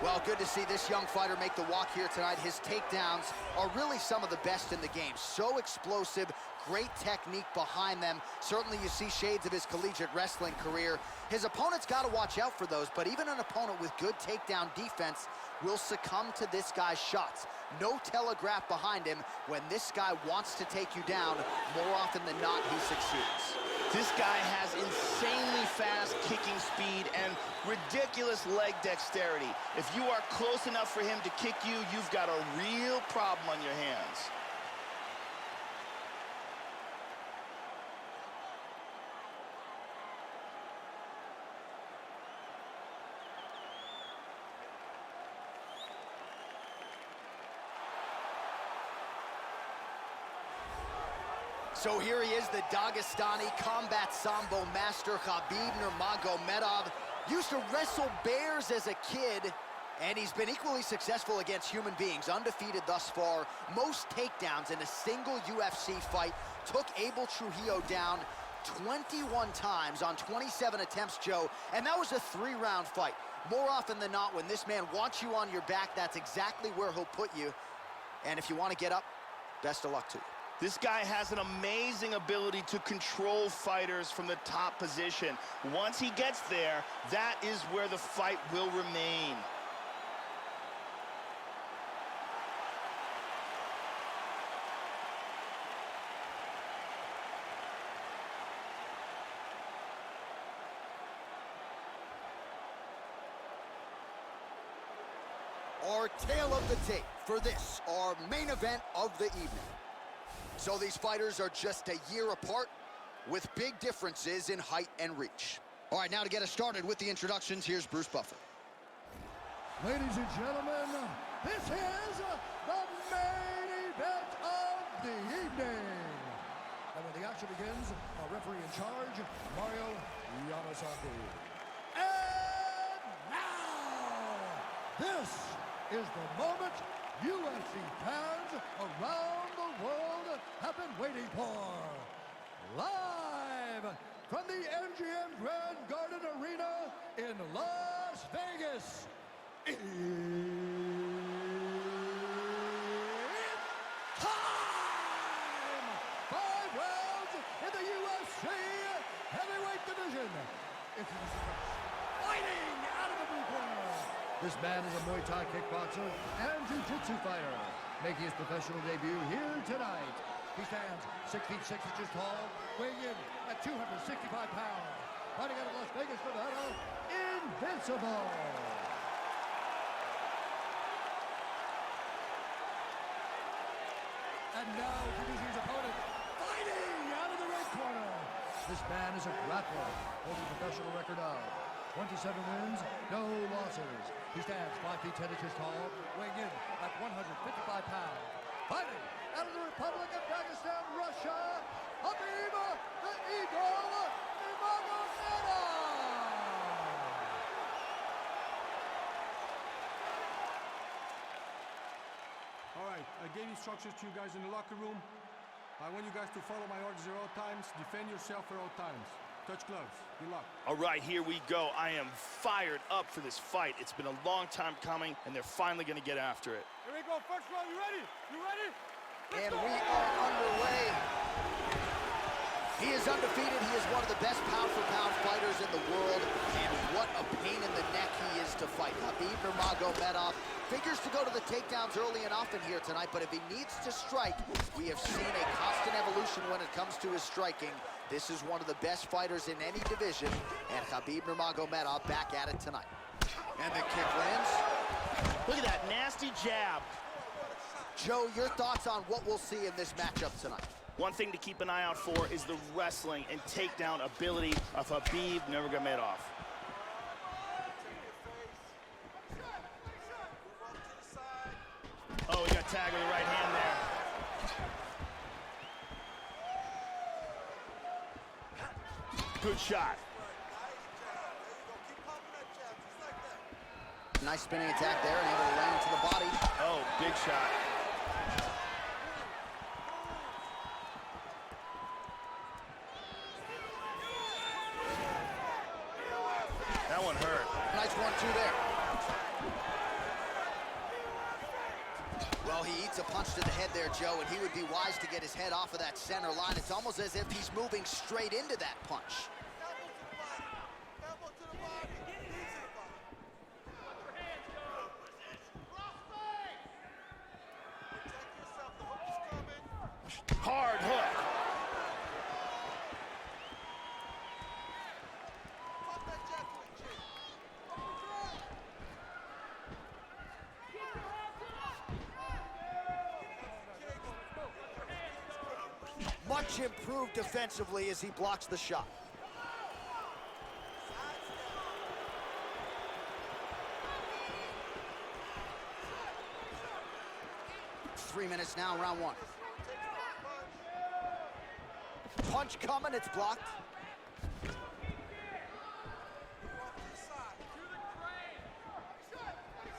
Well, good to see this young fighter make the walk here tonight. His takedowns are really some of the best in the game. So explosive, great technique behind them. Certainly you see shades of his collegiate wrestling career. His opponent's got to watch out for those, but even an opponent with good takedown defense will succumb to this guy's shots. No telegraph behind him. When this guy wants to take you down, more often than not, he succeeds. This guy has insanely fast kicking speed and ridiculous leg dexterity. If you are close enough for him to kick you, you've got a real problem on your hands. So here he is, the Dagestani combat sambo master, Khabib Nurmagomedov. Used to wrestle bears as a kid, and he's been equally successful against human beings, undefeated thus far. Most takedowns in a single UFC fight. Took Abel Trujillo down 21 times on 27 attempts, Joe, and that was a 3-round fight. More often than not, when this man wants you on your back, that's exactly where he'll put you. And if you want to get up, best of luck to you. This guy has an amazing ability to control fighters from the top position. Once he gets there, that is where the fight will remain. Our tale of the tape for this, our main event of the evening. So these fighters are just a year apart with big differences in height and reach. All right, now to get us started with the introductions, here's Bruce Buffer. Ladies and gentlemen, this is the main event of the evening. And when the action begins, our referee in charge, Mario Yamasaki. And now, this is the moment UFC fans around the world have been waiting for. Live from the MGM Grand Garden Arena in Las Vegas. It's time! 5 rounds in the UFC heavyweight division. Introducing fighting out of the blue corner. This man is a Muay Thai kickboxer and jiu-jitsu fighter, making his professional debut here tonight. He stands 6 feet 6 inches tall, weighing in at 265 pounds. Fighting out of Las Vegas, Nevada, Invincible. And now introducing his opponent, fighting out of the red corner. This man is a grappler, holding a professional record of 27 wins, no losses. He stands 5 feet 10 inches tall, weighing in at 155 pounds. Fighting out of the Republic of Dagestan, Russia, Khabib the Eagle Nurmagomedov. All right, I gave instructions to you guys in the locker room. I want you guys to follow my orders at all times, defend yourself at all times. Touch gloves. Good luck. All right, here we go. I am fired up for this fight. It's been a long time coming, and they're finally going to get after it. Here we go. First round. You ready? You ready? And we are underway. He is undefeated. He is one of the best pound-for-pound fighters in the world. And what a pain in the neck he is to fight. Khabib Nurmagomedov figures to go to the takedowns early and often here tonight, but if he needs to strike, we have seen a constant evolution when it comes to his striking. This is one of the best fighters in any division, and Khabib Nurmagomedov back at it tonight. And the kick lands. Look at that nasty jab. Joe, your thoughts on what we'll see in this matchup tonight? One thing to keep an eye out for is the wrestling and takedown ability of Khabib Nurmagomedov. Oh, he got tagged with the right hand there. Good shot. Nice spinning attack there and able to land into the body. Oh, big shot. That one hurt. Nice 1-2 there. Well, he eats a punch to the head there, Joe, and he would be wise to get his head off of that center line. It's almost as if he's moving straight into that punch. Hard hook. Much improved defensively as he blocks the shot. Three minutes now, round one. Punch coming, it's blocked.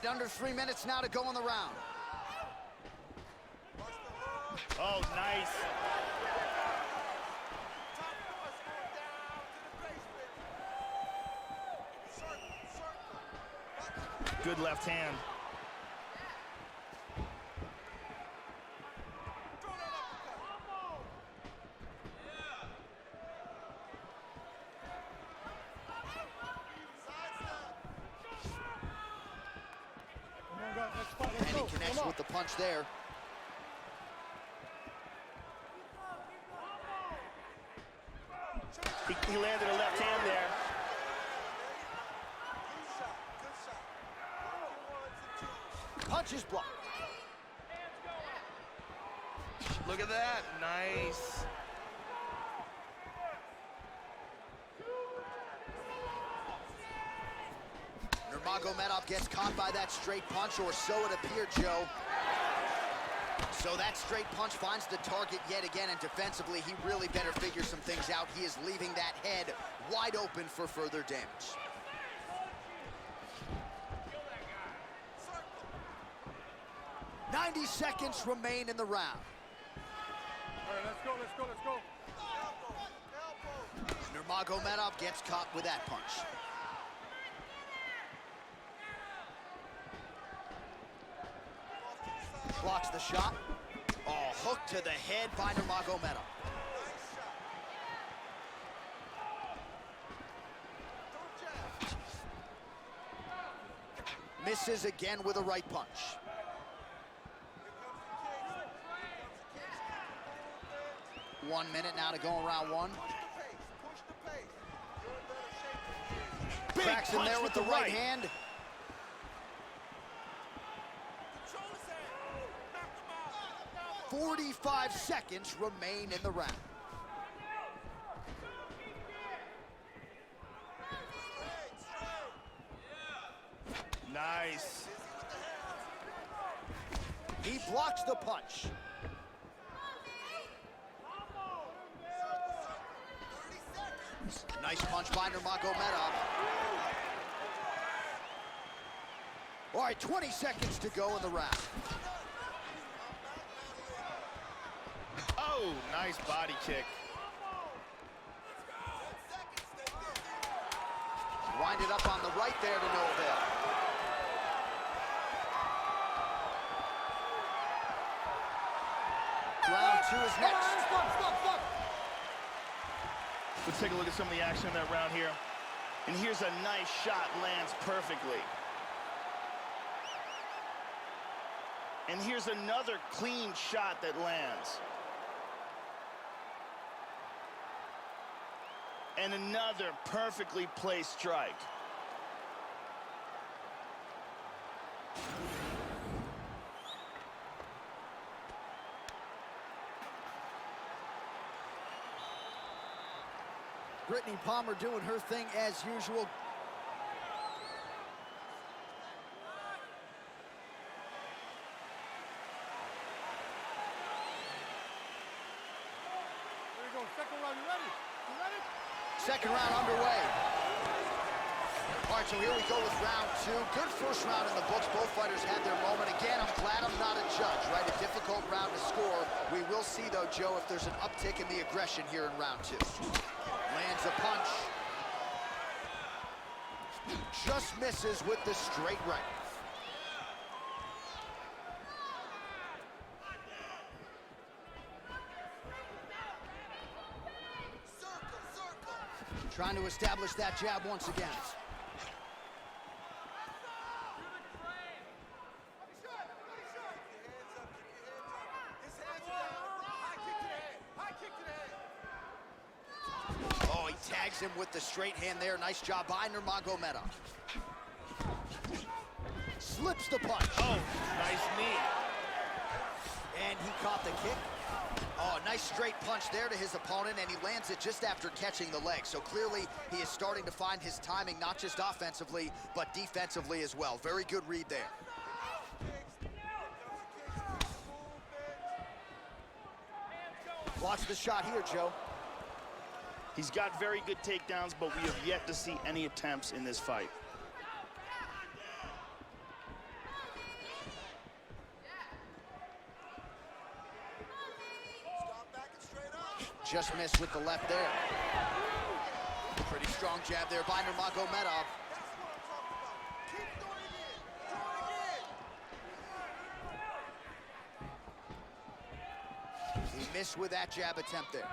Under 3 minutes now to go in the round. Oh, nice. Good left hand. And he connects with the punch there. He landed a left hand there. Punch is blocked. Look at that. Nice. Nurmagomedov gets caught by that straight punch, or so it appeared, Joe. So that straight punch finds the target yet again, and defensively, he really better figure some things out. He is leaving that head wide open for further damage. "90 seconds remain in the round. All right, let's go, let's go, let's go. Nurmagomedov gets caught with that punch. Blocks the shot. Oh, hook to the head by Nurmagomedov. Misses again with a right punch. One minute now to go in round one. Cracks him there with the right hand. "45 seconds remain in the round. Nice. He blocks the punch. Nice punch by Nurmagomedov. All right, 20 seconds to go in the round. Oh, nice body kick. Winded up on the right there to no avail. Round two is next. Let's take a look at some of the action in that round here. And here's a nice shot, lands perfectly. And here's another clean shot that lands. And another perfectly placed strike. Brittany Palmer doing her thing as usual. There you go, second round, you ready? You ready? Second round underway. All right, so here we go with round two. Good first round in the books. Both fighters had their moment. Again, I'm glad I'm not a judge, right? A difficult round to score. We will see, though, Joe, if there's an uptick in the aggression here in round two. Lands a punch. Just misses with the straight right. Trying to establish that jab once again. Oh, he tags him with the straight hand there. Nice job by Nurmagomedov. Slips the punch. Oh, nice knee. And he caught the kick. Oh, nice straight punch there to his opponent, and he lands it just after catching the leg. So clearly, he is starting to find his timing, not just offensively, but defensively as well. Very good read there. Watch the shot here, Joe. He's got very good takedowns, but we have yet to see any attempts in this fight. Just missed with the left there. Pretty strong jab there by Nurmagomedov. He missed with that jab attempt there.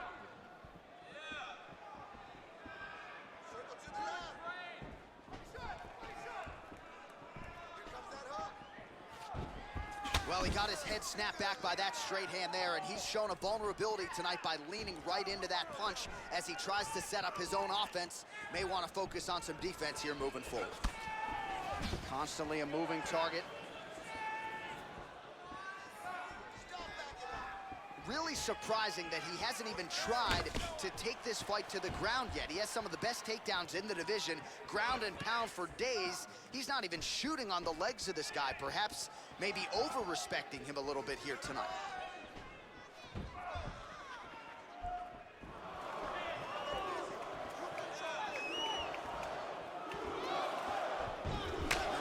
Well, he got his head snapped back by that straight hand there, and he's shown a vulnerability tonight by leaning right into that punch as he tries to set up his own offense. May want to focus on some defense here moving forward. Constantly a moving target. Really surprising that he hasn't even tried to take this fight to the ground yet. He has some of the best takedowns in the division, ground and pound for days. He's not even shooting on the legs of this guy, perhaps maybe over-respecting him a little bit here tonight.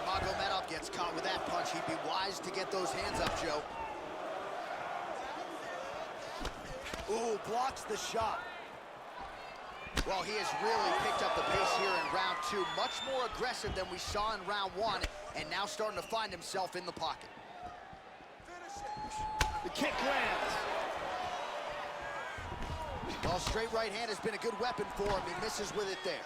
Nurmagomedov gets caught with that punch. He'd be wise to get those hands up, Joe. Ooh, blocks the shot. Well, he has really picked up the pace here in round two. Much more aggressive than we saw in round one, and now starting to find himself in the pocket. The kick lands. Well, straight right hand has been a good weapon for him. He misses with it there.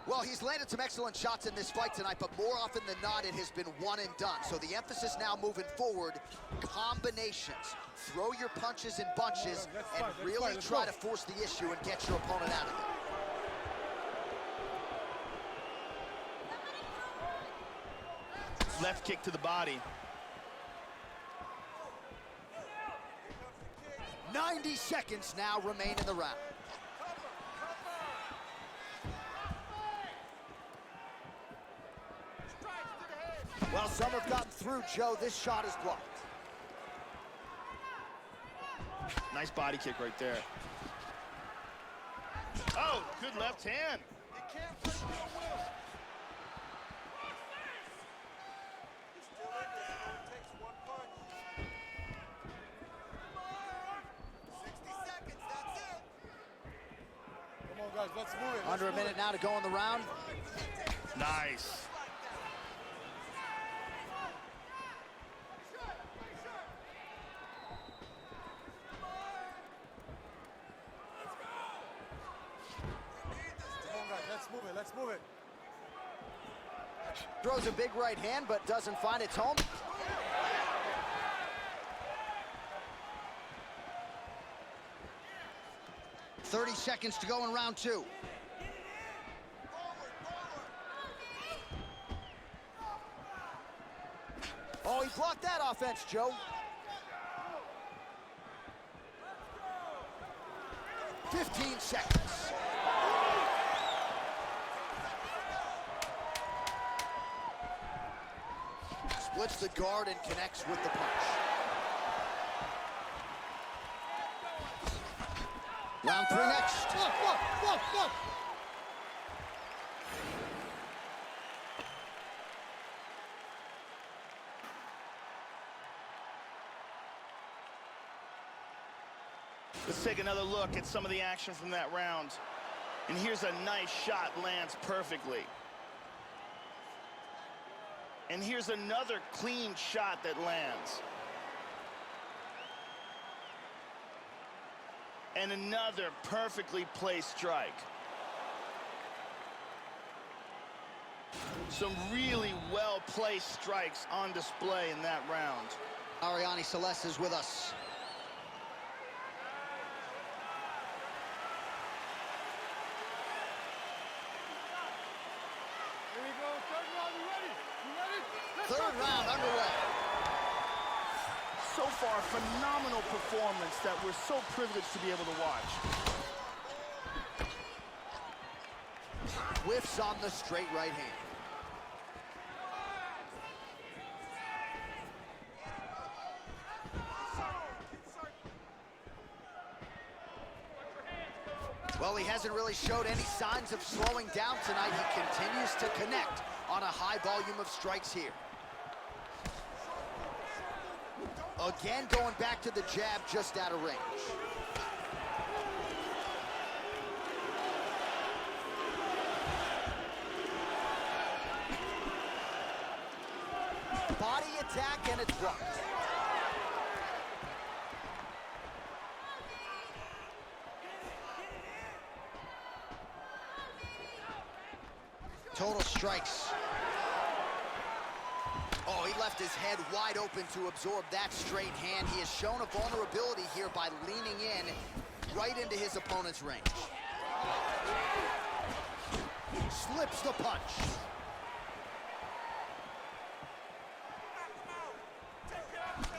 Well, he's landed some excellent shots in this fight tonight, but more often than not, it has been one and done. So the emphasis now moving forward, combinations. Throw your punches in bunches and really try to force the issue and get your opponent out of it. Left kick to the body. 90 seconds now remain in the round. Well, some have gotten through, Joe. This shot is blocked. Nice body kick right there. Oh, good left hand. He can't play no will. He's still in there. It only takes one punch. 60 seconds, that's it. Come on, guys, let's move it. Under a minute now to go in the round. Nice. Let's move it. Throws a big right hand, but doesn't find its home. .30 seconds to go in round two. Oh, he blocked that offense, Joe. 15 seconds. Splits the guard and connects with the punch. Round three next. Look. Let's take another look at some of the action from that round. And here's a nice shot, lands perfectly. And here's another clean shot that lands. And another perfectly placed strike. Some really well-placed strikes on display in that round. Ariane Celeste is with us. Here we go, third round, you ready? You ready? Third round underway. So far, phenomenal performance that we're so privileged to be able to watch. Whiffs on the straight right hand. Well, he hasn't really showed any signs of slowing down tonight. He continues to connect on a high volume of strikes here. Again, going back to the jab, just out of range. Body attack, and it's blocked. Total strikes. Oh, he left his head wide open to absorb that straight hand. He has shown a vulnerability here by leaning in right into his opponent's range. Slips the punch.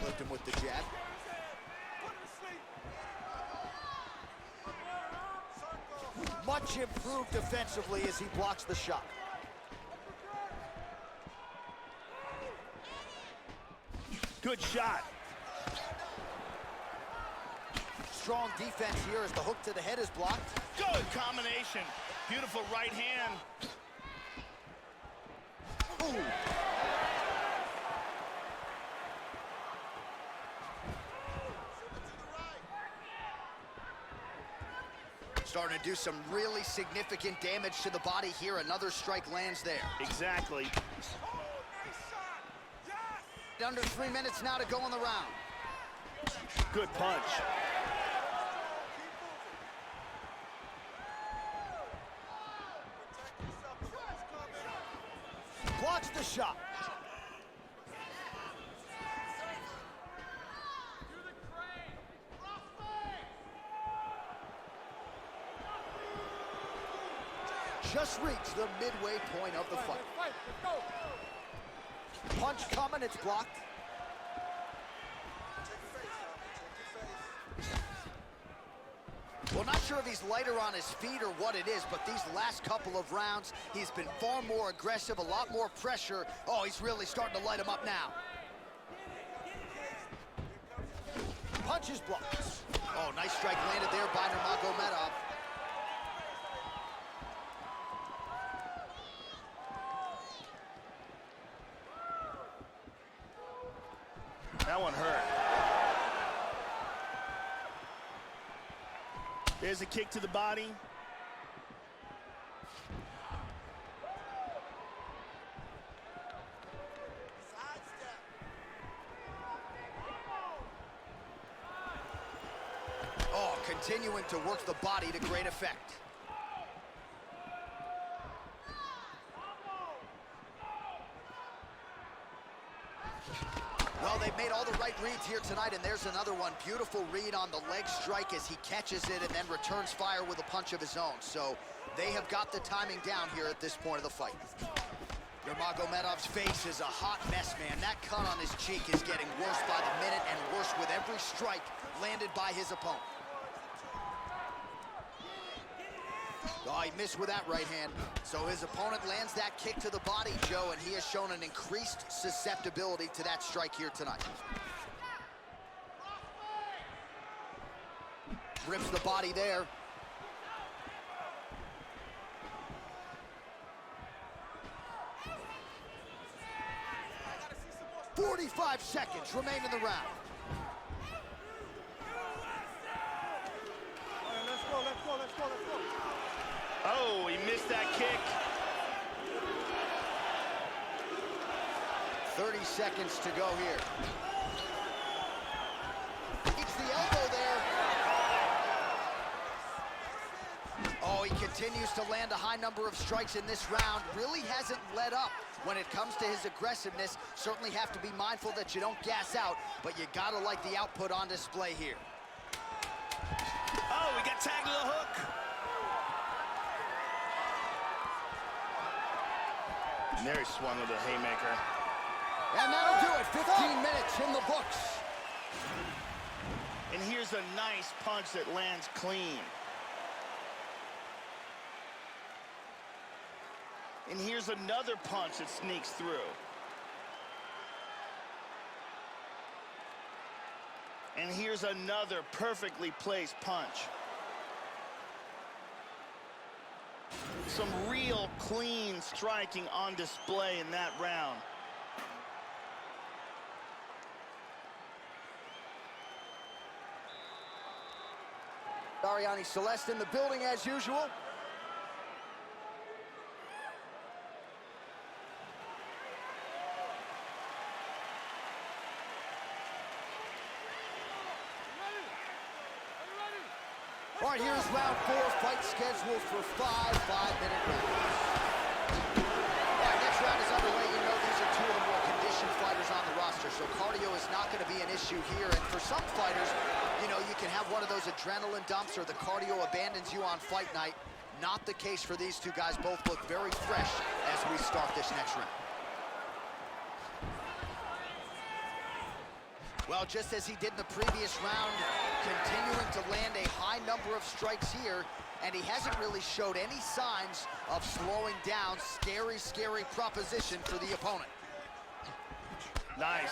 Clipped him with the jab. Much improved defensively as he blocks the shot. Good shot. Strong defense here as the hook to the head is blocked. Good combination. Beautiful right hand. Ooh. Starting to do some really significant damage to the body here. Another strike lands there. Exactly. Under 3 minutes now to go in the round. Good punch. Blocks the shot. Just reached the midway point of the fight. Punch coming, it's blocked. Well, not sure if he's lighter on his feet or what it is, but these last couple of rounds, he's been far more aggressive, a lot more pressure. Oh, he's really starting to light him up now. Punch is blocked. Oh, nice strike landed there by Nurmagomedov. That one hurt. There's a kick to the body. Oh, continuing to work the body to great effect. Well, they've made all the right reads here tonight, and there's another one. Beautiful read on the leg strike as he catches it and then returns fire with a punch of his own. So they have got the timing down here at this point of the fight. Nurmagomedov's face is a hot mess, man. That cut on his cheek is getting worse by the minute and worse with every strike landed by his opponent. Oh, he missed with that right hand. So his opponent lands that kick to the body, Joe, and he has shown an increased susceptibility to that strike here tonight. Rips the body there. "45 seconds remain in the round. Let's go. Oh, he missed that kick. 30 seconds to go here. It's the elbow there. he continues to land a high number of strikes in this round. Really hasn't let up when it comes to his aggressiveness. Certainly have to be mindful that you don't gas out, but you gotta like the output on display here. Oh, we got tagged with a hook. And there he swung with a haymaker. And that'll do it. 15 minutes in the books. And here's a nice punch that lands clean. And here's another punch that sneaks through. And here's another perfectly placed punch. Some real clean striking on display in that round. Ariane Celeste in the building as usual. All right, here's round 4, fight scheduled for 5 5-minute rounds. All right, next round is underway. You know these are two of the more conditioned fighters on the roster, so cardio is not going to be an issue here. And for some fighters, you know, you can have one of those adrenaline dumps or the cardio abandons you on fight night. Not the case for these two guys. Both look very fresh as we start this next round. Well, just as he did in the previous round, continuing to land a high number of strikes here, and he hasn't really showed any signs of slowing down. Scary, scary proposition for the opponent. Nice.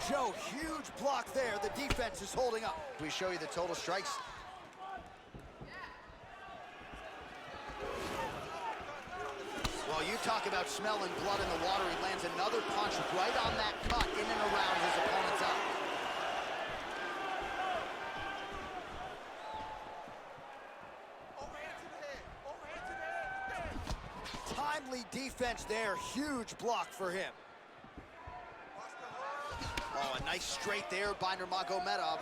Joe, huge block there. The defense is holding up. We show you the total strikes. Well, you talk about smelling blood in the water. He lands another punch right on that cut in and around his opponent's eye. Timely defense there. Huge block for him. Oh, a nice straight there by Nurmagomedov.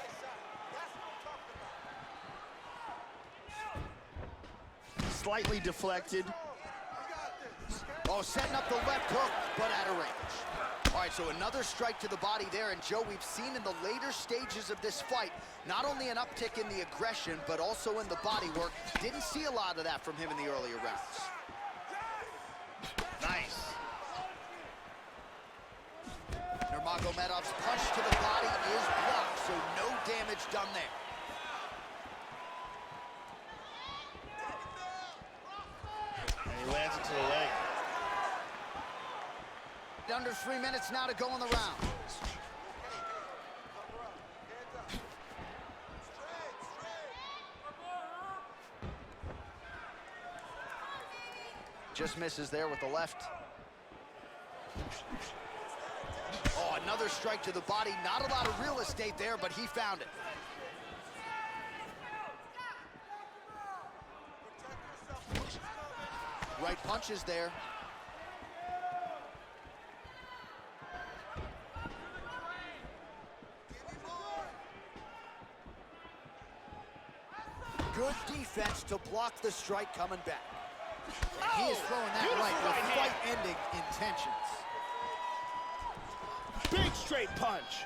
Slightly deflected. Oh, setting up the left hook, but out of range. All right, so another strike to the body there. And Joe, we've seen in the later stages of this fight, not only an uptick in the aggression, but also in the body work. Didn't see a lot of that from him in the earlier rounds. Nice. Nurmagomedov's punch to the body is blocked, so no damage done there. And he lands it to the leg. Under 3 minutes now to go in the round. Just misses there with the left. Oh, another strike to the body. Not a lot of real estate there, but he found it. Right punches there. Good defense to block the strike coming back. And he is throwing that right with fight-ending intentions. Big straight punch.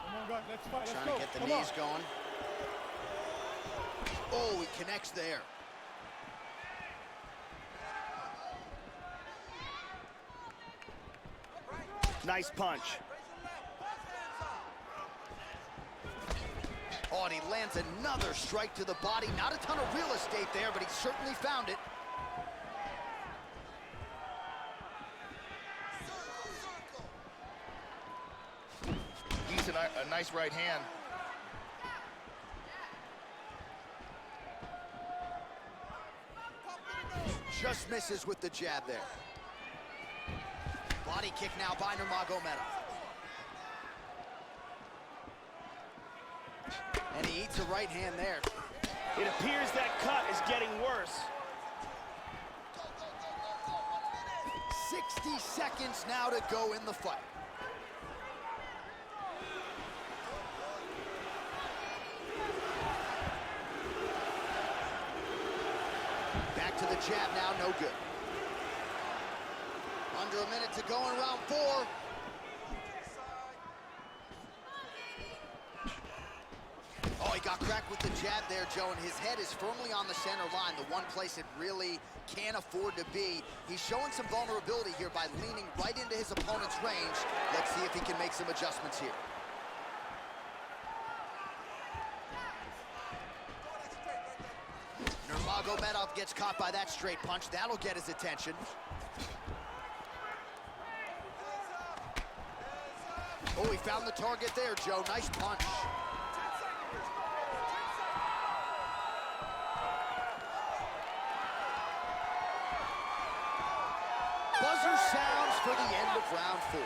Come on, guys, let's fight. Trying to get the knees going. Oh, he connects there. Nice punch. Oh, and he lands another strike to the body. Not a ton of real estate there, but he certainly found it. Decent, a nice right hand. Just misses with the jab there. Body body kick now by Nurmagomedov. And he eats a right hand there. It appears that cut is getting worse. 60 seconds now to go in the fight. Back to the jab now, no good. Under a minute to go in round 4. Oh, he got cracked with the jab there, Joe, and his head is firmly on the center line, the one place it really can't afford to be. He's showing some vulnerability here by leaning right into his opponent's range. Let's see if he can make some adjustments here. Nurmagomedov gets caught by that straight punch. That'll get his attention. Oh, he found the target there, Joe. Nice punch. Buzzer sounds for the end of round 4.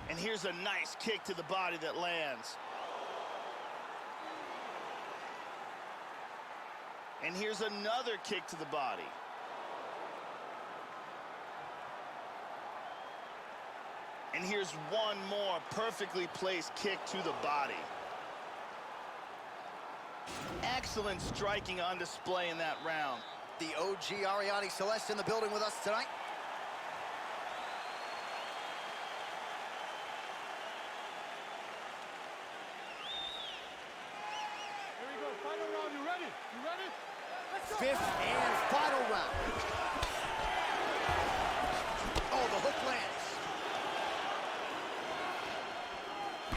And here's a nice kick to the body that lands. And here's another kick to the body. And here's one more perfectly placed kick to the body. Excellent striking on display in that round. The OG Ariane Celeste in the building with us tonight. Here we go, final round. You ready? You ready? Let's go. 5th and final round. Oh, the hook lands.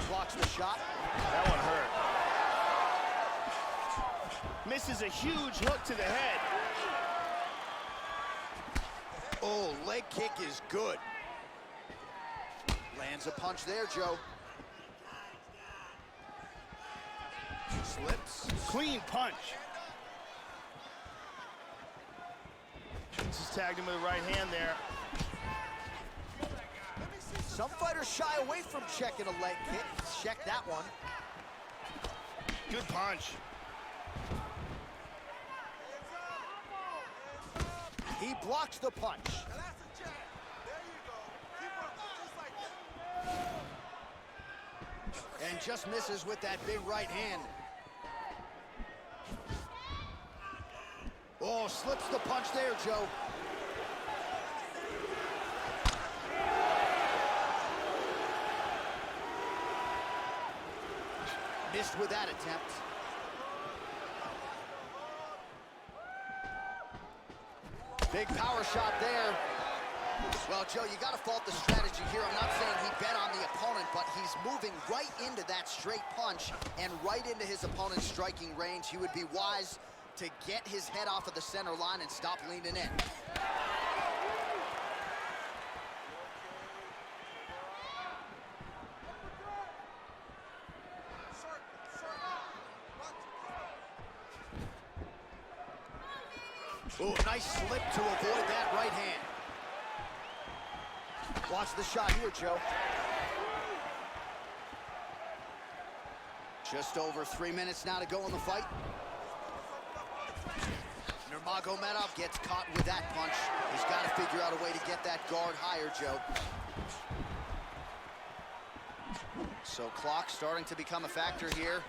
Blocks the shot. That one hurt. Misses a huge hook to the head. Oh, leg kick is good. Lands a punch there, Joe. Slips. Clean punch. Just tagged him with the right hand there. Some fighters shy away from checking a leg kick. Check that one. Good punch. He blocks the punch. And just misses with that big right hand. Oh, slips the punch there, Joe. Missed with that attempt. Big power shot there. Well, Joe, you got to fault the strategy here. I'm not saying he bet on the opponent, but he's moving right into that straight punch and right into his opponent's striking range. He would be wise to get his head off of the center line and stop leaning in. Oh, nice slip to avoid that right hand. Watch the shot here, Joe. Just over 3 minutes now to go in the fight. Nurmagomedov gets caught with that punch. He's got to figure out a way to get that guard higher, Joe. So clock starting to become a factor here.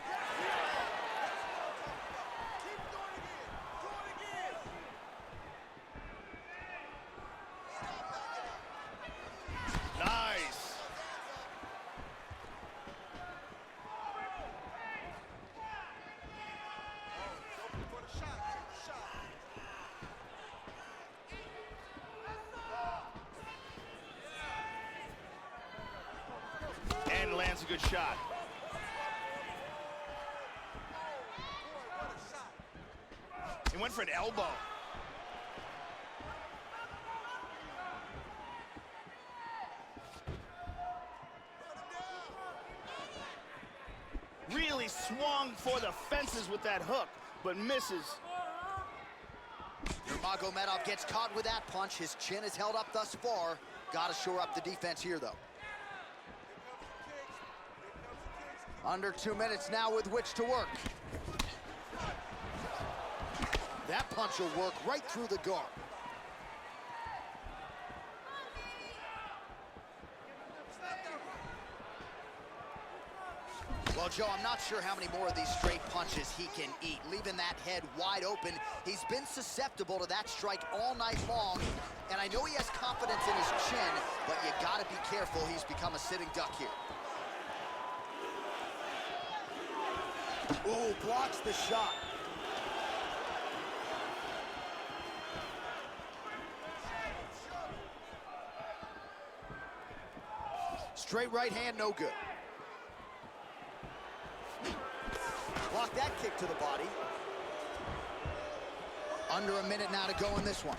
Nice. And lands a good shot. He went for an elbow. Really swung for the fences with that hook, but misses. Nurmagomedov gets caught with that punch. His chin is held up thus far. Got to shore up the defense here, though. Under 2 minutes now with which to work. That punch will work right through the guard. Well, Joe, I'm not sure how many more of these straight punches he can eat. Leaving that head wide open, he's been susceptible to that strike all night long. And I know he has confidence in his chin, but you gotta be careful. He's become a sitting duck here. Ooh, blocks the shot. Straight right hand, no good. Block that kick to the body. Under a minute now to go in this one.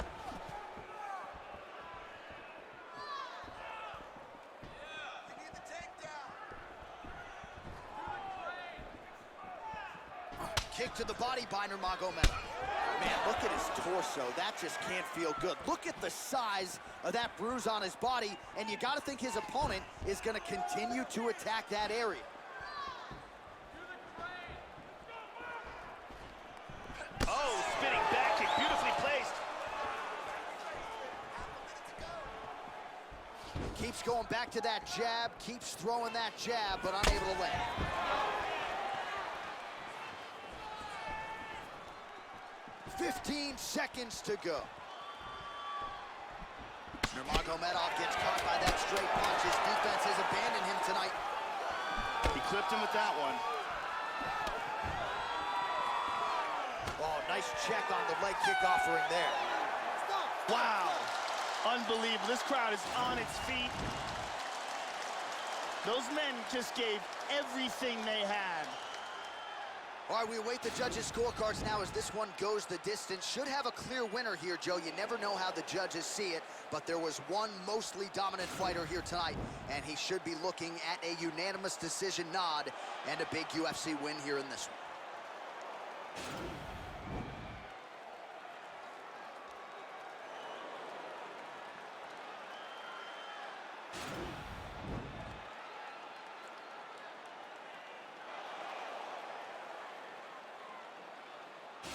Kick to the body by Nurmagomedov. Man, look at his torso. That just can't feel good. Look at the size of that bruise on his body, and you got to think his opponent is going to continue to attack that area. Oh, spinning back kick, beautifully placed. Keeps going back to that jab, keeps throwing that jab, but unable to land. "15 seconds to go. Nurmagomedov gets caught by that straight punch. His defense has abandoned him tonight. He clipped him with that one. Oh, nice check on the leg kick offering there. Wow, unbelievable. This crowd is on its feet. Those men just gave everything they had. All right, we await the judges' scorecards now as this one goes the distance. Should have a clear winner here, Joe. You never know how the judges see it, but there was one mostly dominant fighter here tonight, and he should be looking at a unanimous decision nod and a big UFC win here in this one.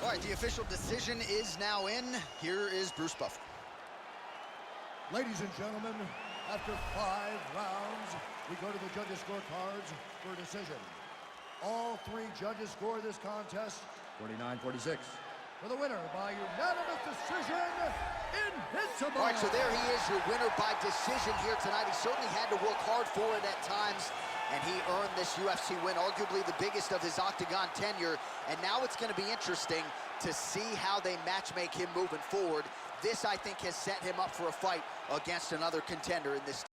All right, the official decision is now in. Here is Bruce Buffer. Ladies and gentlemen, after 5 rounds, we go to the judges' scorecards for a decision. All 3 judges score this contest 49-46. For the winner by unanimous decision, invincible. All right, so there he is, your winner by decision here tonight. He certainly had to work hard for it at times, and he earned this UFC win, arguably the biggest of his octagon tenure. And now it's going to be interesting to see how they matchmake him moving forward. This, I think, has set him up for a fight against another contender in this